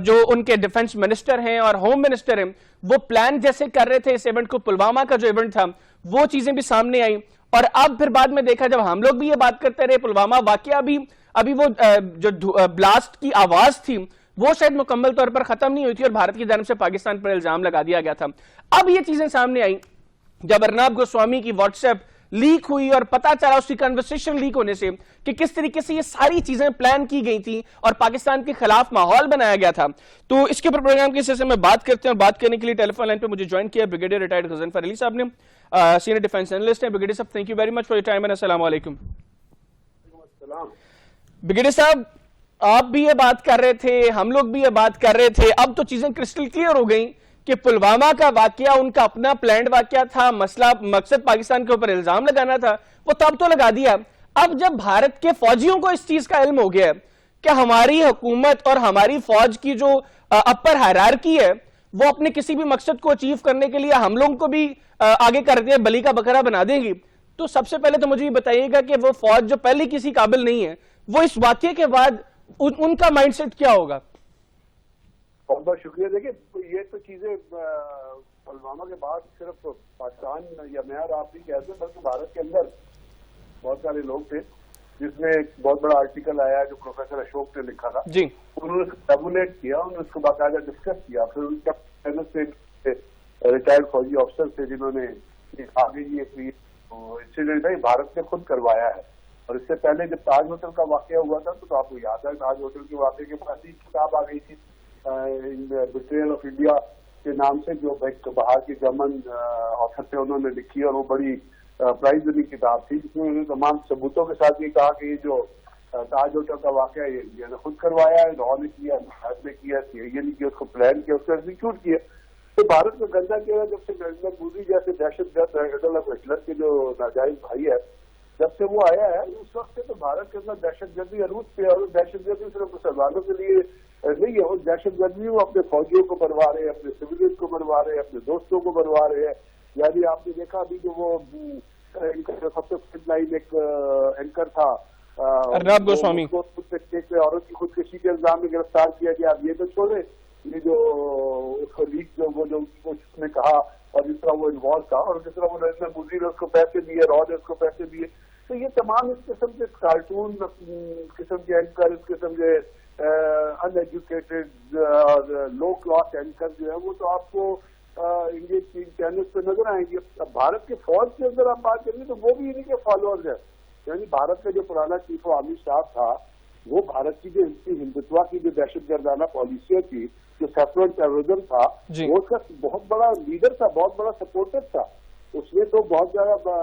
S1: جو ان کے ڈیفنس منسٹر ہیں اور ہوم منسٹر ہیں وہ پلان جیسے کر رہے تھے اس ایونٹ کو، پلوامہ کا جو ایونٹ تھا وہ چیزیں بھی سامنے آئی. اور اب پھر بعد میں دیکھا جب ہم لوگ بھی یہ بات کرتے رہے، پلوامہ واقعہ بھی ابھی وہ جو بلاسٹ کی آواز تھی وہ شاید مکمل طور پر ختم نہیں ہوئی تھی اور بھارت کی جانب سے پاکستان پر الزام لگا دیا گیا تھا. اب یہ چیزیں سامنے آئیں جب ارناب گوسوامی کی واٹس ایپ لیک ہوئی اور پتا چلا اس کی کنورسیشن لیک ہونے سے کہ کس طریقے سے یہ ساری چیزیں پلان کی گئی تھی اور پاکستان کے خلاف ماحول بنایا گیا تھا. تو اس کے اوپر پروگرام کے حصے سے میں بات کرتے ہیں اور بات کرنے کے لیے ٹیلی فون لائن پہ مجھے جوائن کیا بریگیڈیئر ریٹائرڈ غضنفر علی صاحب نے، سینئر ڈیفنس اینالسٹ ہیں. بریگیڈیئر صاحب thank you very much for your time and السلام علیکم. بریگیڈیئر صاحب آپ بھی یہ بات کر رہے تھے، ہم لوگ بھی یہ بات کر رہے تھے، اب تو چیزیں کرسٹل کلیئر ہو گئیں کہ پلوامہ کا واقعہ ان کا اپنا پلانڈ واقعہ تھا، مقصد پاکستان کے اوپر الزام لگانا تھا، وہ تب تو لگا دیا. اب جب بھارت کے فوجیوں کو اس چیز کا علم ہو گیا کہ ہماری حکومت اور ہماری فوج کی جو اپر ہائرارکی ہے وہ اپنے کسی بھی مقصد کو اچیو کرنے کے لیے ہم لوگوں کو بھی آگے کر دیں، بلی کا بکرا بنا دیں گی. تو سب سے پہلے تو مجھے یہ بتائیے گا کہ وہ فوج جو پہلے کسی قابل نہیں ہے وہ اس واقعے کے بعد ان کا مائنڈ سیٹ کیا ہوگا؟
S5: بہت بہت شکریہ. دیکھیں یہ تو چیزیں پلوامہ کے بعد صرف پاکستان یا میں اور آپ نہیں کہتے بلکہ بھارت کے اندر بہت سارے لوگ تھے جس میں ایک بہت بڑا آرٹیکل آیا جو پروفیسر اشوک نے لکھا تھا.
S1: جی
S5: انہوں نے اس کو ٹیبولیٹ کیا، انہوں نے اس کو باقاعدہ ڈسکس کیا. پھر ان کا ریٹائرڈ فوجی افسر تھے جنہوں نے آگے یہ انسیڈنٹ ہے بھارت نے خود کروایا ہے. اور اس سے پہلے جب تاج ہوٹل کا واقعہ ہوا تھا تو آپ کو یاد ہے تاج ہوٹل کے واقعے کے بعد ایک کتاب آ گئی تھی بیٹریل آف انڈیا کے نام سے جو باہر کے جرمن آتھر تھے انہوں نے لکھی، اور وہ بڑی پرائز وننگ کتاب تھی جس میں انہوں نے تمام ثبوتوں کے ساتھ یہ کہا کہ یہ جو تاج ہوٹل کا واقعہ یہ انڈیا نے خود کروایا ہے، لاہور نے کیا، بھارت نے کیا، CIA نے کیا، اس کو پلان کیا، اس کو ایگزیکیوٹ کیا. تو بھارت میں گندا کیا جب سے نریندر مودی جیسے دہشت گرد ہٹلر کے جو ناجائز بھائی ہے جب سے وہ آیا ہے اس وقت سے تو بھارت کے اندر دہشت گردی عروج پہ، اور دہشت گردی صرف مسلمانوں کے لیے نہیں ہے، اس دہشت گردی وہ اپنے فوجیوں کو مروا رہے ہیں، اپنے سویلین کو مروا رہے ہیں، اپنے دوستوں کو مروا رہے ہیں. یعنی آپ نے دیکھا ابھی جو وہ ان کا سب سے فرنٹ لائن ایک اینکر تھا
S1: ارنب گوسوامی،
S5: عورت کی خودکشی کے الزام میں گرفتار کیا گیا. اب یہ تو چھوڑے، یہ جو اس کو لیک جو اس نے کہا اور جس طرح وہ انوالو تھا اور جس طرح وہ نریندر مودی نے اس کو پیسے دیے، را نے اس کو پیسے دیے، تو یہ تمام اس قسم کے کارٹون قسم کے اینکر، اس قسم کے ان ایجوکیٹڈ اور لو کلاس اینکر جو ہے وہ تو آپ کو انگلش چینل پہ نظر آئیں گے. اب بھارت کے فوج کے اندر آپ بات کریں تو وہ بھی انہیں کے فالوورز ہیں. یعنی بھارت کا جو پرانا چیف آف آرمی اسٹاف تھا وہ بھارت کی جو ہندوتوا کی جو دہشت گردانہ پالیسیاں تھی، جو سیکولر ٹیررزم تھا، وہ اس کا بہت بڑا لیڈر تھا، بہت بڑا سپورٹر تھا. اس نے تو بہت زیادہ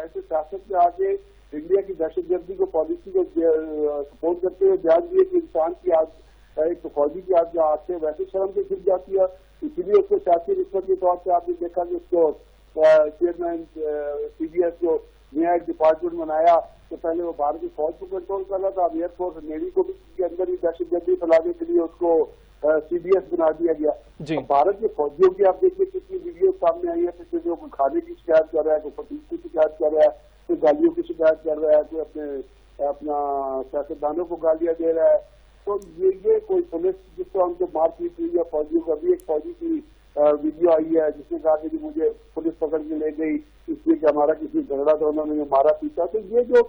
S5: ایسے سیاست میں آگے انڈیا کی دہشت گردی کو پالیسی کو سپورٹ کرتے ہوئے بیان دیے کہ انسان کی آج ایک فوجی کی آج آج سے ویسے شرم سے گر جاتی ہے، اسی لیے اس کو سیاسی رشوت کے طور سے آپ نے دیکھا کہ اس کو چیئرمین CBS جو نیا ایک ڈپارٹمنٹ بنایا تو پہلے وہ بھارت کی فوج کو کنٹرول کر رہا تھا، اب ایئر فورس نیوی کو بھی کے اندر ہی دہشت گردی پھیلانے کے لیے اس کو CBS بنا دیا گیا. بھارت کے فوجیوں کی آپ دیکھیے کتنی ویڈیو سامنے آئی ہے، کسی جو کوئی کھانے کی شکایت کر رہا ہے، کوئی فتیش کی شکایت کر رہا ہے، کوئی گالیوں کی شکایت کر رہا ہے، کوئی اپنا سیاستدانوں کو گالیاں دے رہا ہے. تو یہ کوئی پولیس جس کو ہم کو مار پیٹ ہوئی ہے فوجیوں کا بھی ایک فوجی کی ویڈیو آئی ہے جس نے کہا کہ مجھے پولیس پکڑ کے لے گئی اس لیے کہ ہمارا کسی جھگڑا تھا، انہوں نے مارا پیٹا. تو یہ جو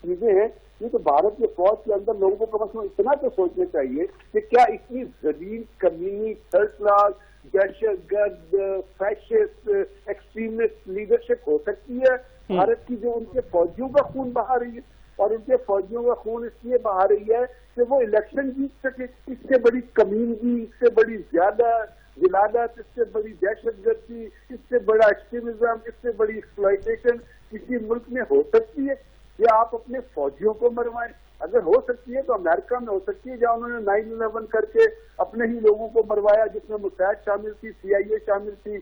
S5: چیزیں ہیں یہ تو بھارت کے فوج کے اندر لوگوں کو کم از کم اتنا تو سوچنا چاہیے کہ کیا اتنی ذلیل کمینی تھرڈ کلاس دہشت گرد فیشسٹ ایکسٹریمسٹ لیڈرشپ ہو سکتی ہے بھارت کی جو ان کے فوجیوں کا خون بہا رہی ہے؟ اور ان کے فوجیوں کا خون اس لیے بہا رہی ہے کہ وہ الیکشن جیت سکے. اس سے بڑی کمینگی، اس سے بڑی زیادہ ولادت، اس سے بڑی دہشت گردی، اس سے بڑا ایکسٹریمزم، اس سے بڑی ایکسپلائٹیشن کسی ملک میں ہو سکتی ہے کہ آپ اپنے فوجیوں کو مروائیں؟ اگر ہو سکتی ہے تو امریکہ میں ہو سکتی ہے جہاں انہوں نے 9/11 کر کے اپنے ہی لوگوں کو مروایا جس میں موساد شامل تھی، CIA شامل تھی،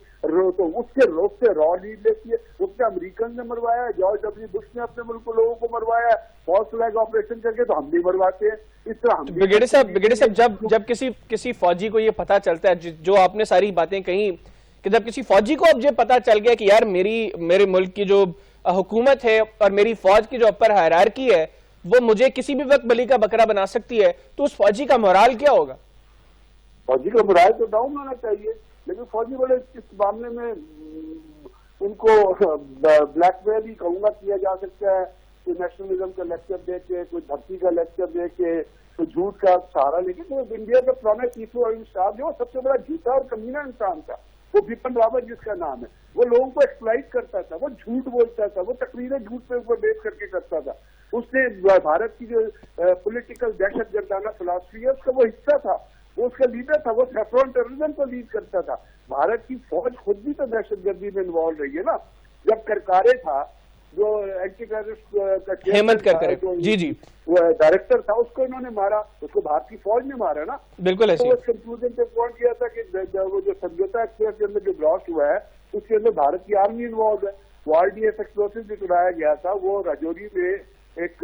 S5: تو اس کے روز سے را لیڈ لیتی ہے. اس کے امریکن نے مروایا، جارج W بش نے اپنے ملک کو لوگوں کو مروایا، فالس فلیگ آپریشن کر کے تو ہم بھی مرواتے ہیں. اس طرح ہم
S1: بریگیڈیئر صاحب جب کسی فوجی کو یہ پتا چلتا ہے جو آپ نے ساری باتیں کہیں کہ جب کسی فوجی کو اب یہ پتا چل گیا کہ یار میرے ملک کی جو حکومت ہے اور میری فوج کی جو اپر ہائرارکی ہے وہ مجھے کسی بھی وقت بلی کا بکرا بنا سکتی ہے، تو اس فوجی کا مورال کیا ہوگا؟
S5: فوجی کا مورال تو ڈاؤن ہونا چاہیے، لیکن فوجی بڑے اس معاملے میں ان کو بلیک میل ہی کہوں گا کیا جا سکتا ہے. کوئی نیشنلزم کا لیکچر دے کے، کوئی دھرتی کا لیکچر دے کے، کوئی جھوٹ کا سہارا لے کے. تو انڈیا کا پرانا چیف آف آرمی اسٹاف جو سب سے بڑا جھوٹا اور کمینہ انسان تھا، وہ بپن راوت جس کا نام ہے، وہ لوگوں کو ایکسپلائٹ کرتا تھا، وہ جھوٹ بولتا تھا، وہ تقریریں جھوٹ پہ اوپر بیس کر کے کرتا تھا. اس نے بھارت کی جو پولیٹیکل دہشت گردانہ فلاسفی ہے اس کا وہ حصہ تھا، وہ اس کا لیڈر تھا، وہ سیفرون ٹیررزم کو لیڈ کرتا تھا. بھارت کی فوج خود بھی تو دہشت گردی میں انوالو رہی ہے نا. جب کرکارے تھا جو اینٹی ٹیررسٹ کا
S1: ہیمنت کرکارے جی
S5: وہ ڈائریکٹر تھا، اس کو انہوں نے مارا، اس کو بھارت کی فوج نے مارا نا.
S1: بالکل ایسے
S5: تو اس کنکلوژن پہ پہنچ گیا تھا کہ وہ جو سمجھوتا ایکسپریس کے اندر جو بلاسٹ ہوا ہے اس کے اندر بھارت کی آرمی انوالو ہے. وہ RDF ایکسپلوسیو جو چلایا گیا تھا وہ راجوری میں ایک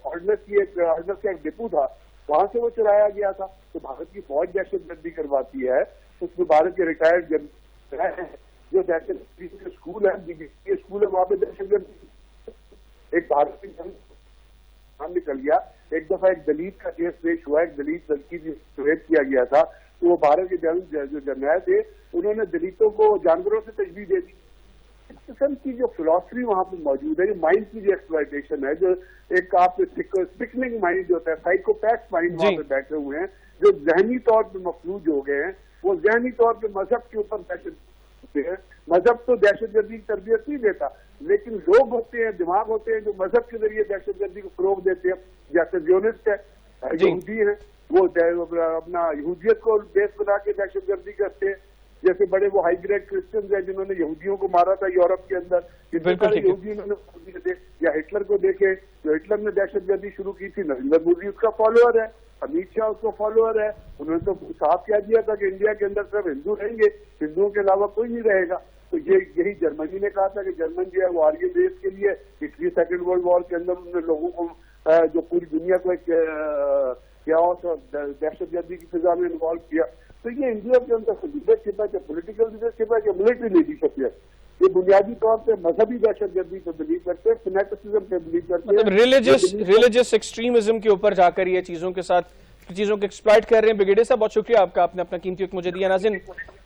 S5: آرڈننس کا ایک ڈپو تھا، وہاں سے وہ چرایا گیا تھا. تو بھارت کی فوج دہشت گردی کرواتی ہے, اس میں بھارت کے ریٹائرڈ جنرل جو دہشت گردی کے اسکول ہیں, اسکول ہے, وہاں پہ دہشت گردی. ایک بھارت کی نام نکل گیا. ایک دفعہ ایک دلت کا کیس پیش ہوا, ایک دلت لڑکی جس ریپ کیا گیا تھا, تو وہ بھارت کے جو جرنیل تھے انہوں نے دلتوں کو جانوروں سے تشبیہ دے دی. اس قسم کی جو فلاسفی وہاں پہ موجود ہے, مائنڈ کی جو ایکسپلائٹیشن ہے, جو ایک آپ سکننگ مائنڈ جو ہوتا ہے, سائیکوپیتھ مائنڈ وہاں پہ بیٹھے ہوئے ہیں, جو ذہنی طور پہ مفلوج ہو گئے ہیں. وہ ذہنی طور پہ مذہب کے اوپر دہشت ہوتے ہیں. مذہب تو دہشت گردی کی تربیت نہیں دیتا, لیکن لوگ ہوتے ہیں, دماغ ہوتے ہیں جو مذہب کے ذریعے دہشت گردی کو فروغ دیتے ہیں. جیسے زیونسٹ ہے, یہودی ہیں, وہ اپنا یہودیت کو بیس بنا کے دہشت گردی کرتے ہیں. جیسے بڑے وہ ہائی گریڈ کرسچنز ہیں جنہوں نے یہودیوں کو مارا تھا یورپ کے اندر, یہودی انہوں نے, یا ہٹلر کو دیکھے, جو ہٹلر نے دہشت گردی شروع کی تھی, نریندر مودی اس کا فالوور ہے, امیت شاہ اس کو فالوور ہے. انہوں نے تو صاف کہہ دیا تھا کہ انڈیا کے اندر صرف ہندو رہیں گے, ہندوؤں کے علاوہ کوئی نہیں رہے گا. تو یہی جرمنی نے کہا تھا کہ جرمن جو ہے وہ آرین ریس کے لیے, پچھلی سیکنڈ ورلڈ وار کے اندر انہوں نے لوگوں کو جو پوری دنیا کو ایک کیاس اور دہشت گردی کی فضا میں انوالو کیا. تو یہ انڈیا کے اندر لیڈرشپ ہے, کہ پولیٹیکل لیڈرشپ ہے, کہ ملٹری لیڈرشپ ہے. یہ بنیادی طور پہ مذہبی دہشت گردی پہ بلیو کرتے ہیں, فنیٹسزم پہ بلیو کرتے ہیں,
S1: ریلیجس ایکسٹریمزم کے اوپر جا کر یہ چیزوں کے ساتھ چیزوں کو ایکسپلائٹ کر رہے ہیں. بریگیڈیئر صاحب بہت شکریہ آپ کا, آپ نے اپنا قیمتی وقت مجھے دیا. ناظرین,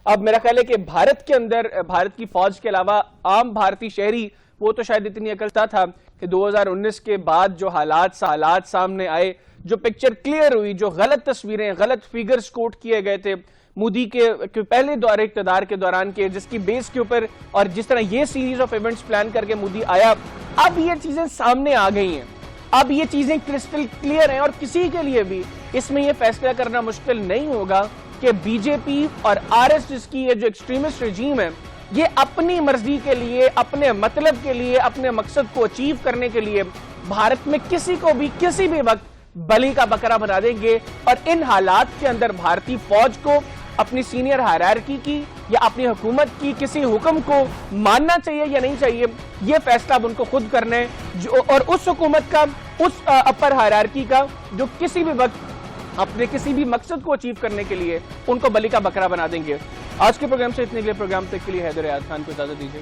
S1: اب میرا خیال ہے کہ بھارت کے اندر بھارت کی فوج کے علاوہ عام بھارتی شہری وہ تو شاید اتنی عقلتا تھا کہ 2019 کے بعد جو حالات سامنے آئے, جو پکچر کلیئر ہوئی, جو غلط تصویریں, غلط فیگرز کوٹ کیے گئے تھے مودی کے پہلے دور اقتدار کے دوران کے, جس کی بیس کے اوپر اور جس طرح یہ سیریز آف ایونٹس پلان کر کے مودی آیا, اب یہ چیزیں سامنے آ گئی ہیں. اب یہ چیزیں کرسٹل کلیئر ہیں اور کسی کے لیے بھی اس میں یہ فیصلہ کرنا مشکل نہیں ہوگا کہ بی جے پی اور آر ایس ایس کی یہ جو ایکسٹریمسٹ رجیم ہے, یہ اپنی مرضی کے لیے, اپنے مطلب کے لیے, اپنے مقصد کو اچیو کرنے کے لیے بھارت میں کسی کو بھی کسی بھی وقت بلی کا بکرا بنا دیں گے. اور ان حالات کے اندر بھارتی فوج کو اپنی سینئر ہائرارکی کی یا اپنی حکومت کی کسی حکم کو ماننا چاہیے یا نہیں چاہیے, یہ فیصلہ اب ان کو خود کرنا ہے. اور اس حکومت کا, اس اپر ہائرارکی کا جو کسی بھی وقت اپنے کسی بھی مقصد کو اچیو کرنے کے لیے ان کو بلی کا بکرا بنا دیں گے. آج کے پروگرام سے اتنے کے لیے, پروگرام تک کے لیے حیدر حیات خان کو اجازت دیجیے.